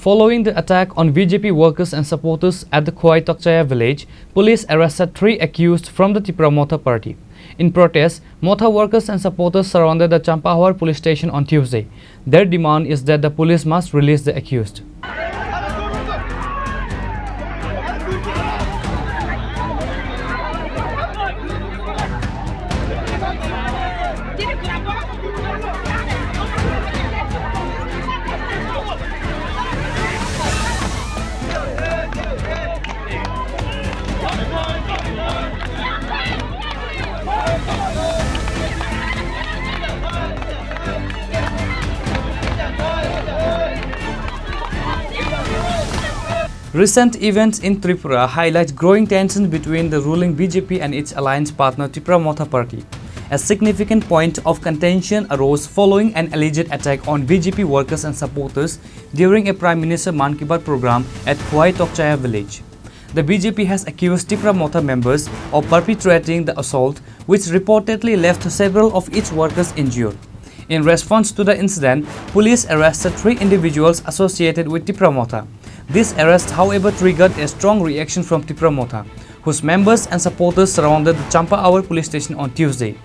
Following the attack on BJP workers and supporters at the Khorang village, police arrested 3 accused from the Tripura Motha party. In protest, Motha workers and supporters surrounded the Champahawar police station on Tuesday. Their demand is that the police must release the accused. Recent events in Tripura highlight growing tension between the ruling BJP and its alliance partner Tripura Motha party. A significant point of contention arose following an alleged attack on BJP workers and supporters during a Prime Minister Man Ki Baat program at Khorang village. The BJP has accused Tripura Motha members of perpetrating the assault, which reportedly left several of its workers injured. In response to the incident, police arrested 3 individuals associated with Tripura Motha. This arrest, however, triggered a strong reaction from Tripura Motha, whose members and supporters surrounded the Champahawar police station on Tuesday.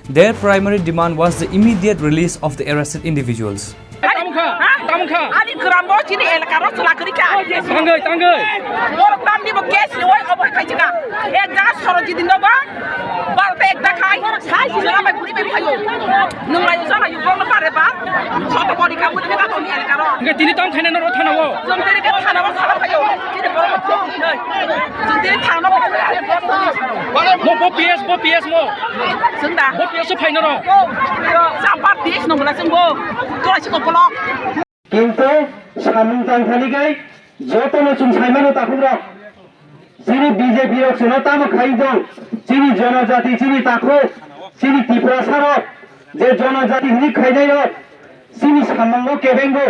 Their primary demand was the immediate release of the arrested individuals. কিন্তু সামুংতাং থালিগাই যতন চুম সাইমানো তাকুরা চিনি BJP rock Suno তাম খাইদং চিনি জনজাতি চিনি তাকো চিনি ত্রিপুরা সারক যে জনজাতি হুনি খাইদাই রক চিনি সামঙ্গ কেবেঙ্গো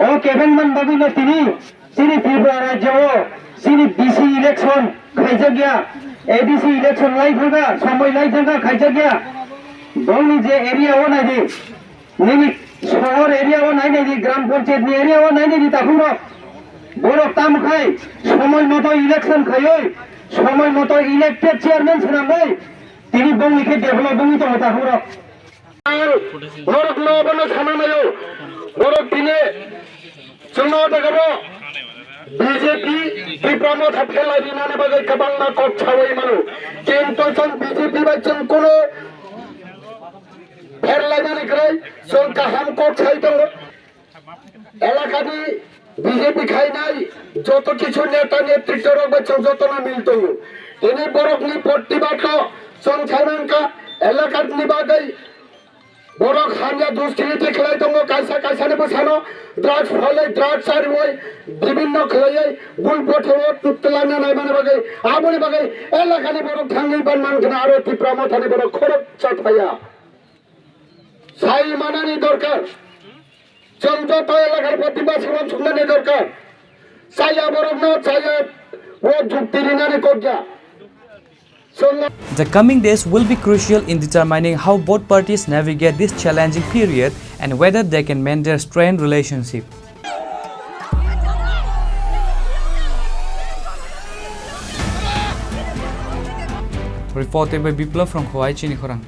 ও কেবেংমান বাগুইনা তিনি চিনি ত্রিপুরা রাজ্য চিনি বিসি ইলেকশন খাইজা গিয়া এডিসি ইলেকশন লাই থাকা সময় লাই থাকা খাইজা গিয়া বংনি যে এরিয়া ও নাই দি নিমি শহর এরিয়া ও নাই দি গ্রাম পঞ্চায়েত নি এরিয়া ও নাই দি তাকুর বড় তাম খাই সময় মতো ইলেকশন খাইই সময় মতো ইলেক্টেড চেয়ারম্যান ছিনামই তিনি বংনিকে ডেভেলপ বংনি তো তাকুর বড় লবণ সামানায়ো বড় দিনে চুনো দেখাবো BJP Tipra Motha felai dinane bagai kabang na kok chawai manu কিন্তু জন BJP বাইজন কোন felai nane krai son kaham kok chai to এলাকাদি BJP খাই নাই যত কিছু নেতা নেতৃত্ব রক বাইজন যত না মিলতো তিনি বরকনি প্রতিবাদ সং ছাইমানকা এলাকার নিবাগাই বড় খানিয়া দুষ্কৃতি খেলাই দङ কাইসা কাইসানে বসানো ড্রাগস ফলে ড্রাগস আর ওই বিভিন্ন খেলাই বুল পঠেও তুতলানা নাই মানে বাগে আমনি বাগে এলাকানি বড় থাঙ্গি বান মানখানে আরো ত্রিপুরা মথানি বড় খরচ চাটপাইয়া সাই মানানি দরকার যত এলাকার প্রতিবাদ সমাজ শুনানি দরকার সাইয়া বড় ন চাইয়া ও যুক্তি রিনানি কবজা. The coming days will be crucial in determining how both parties navigate this challenging period and whether they can mend their strained relationship. Reported by Bipla from Chini, Khorang.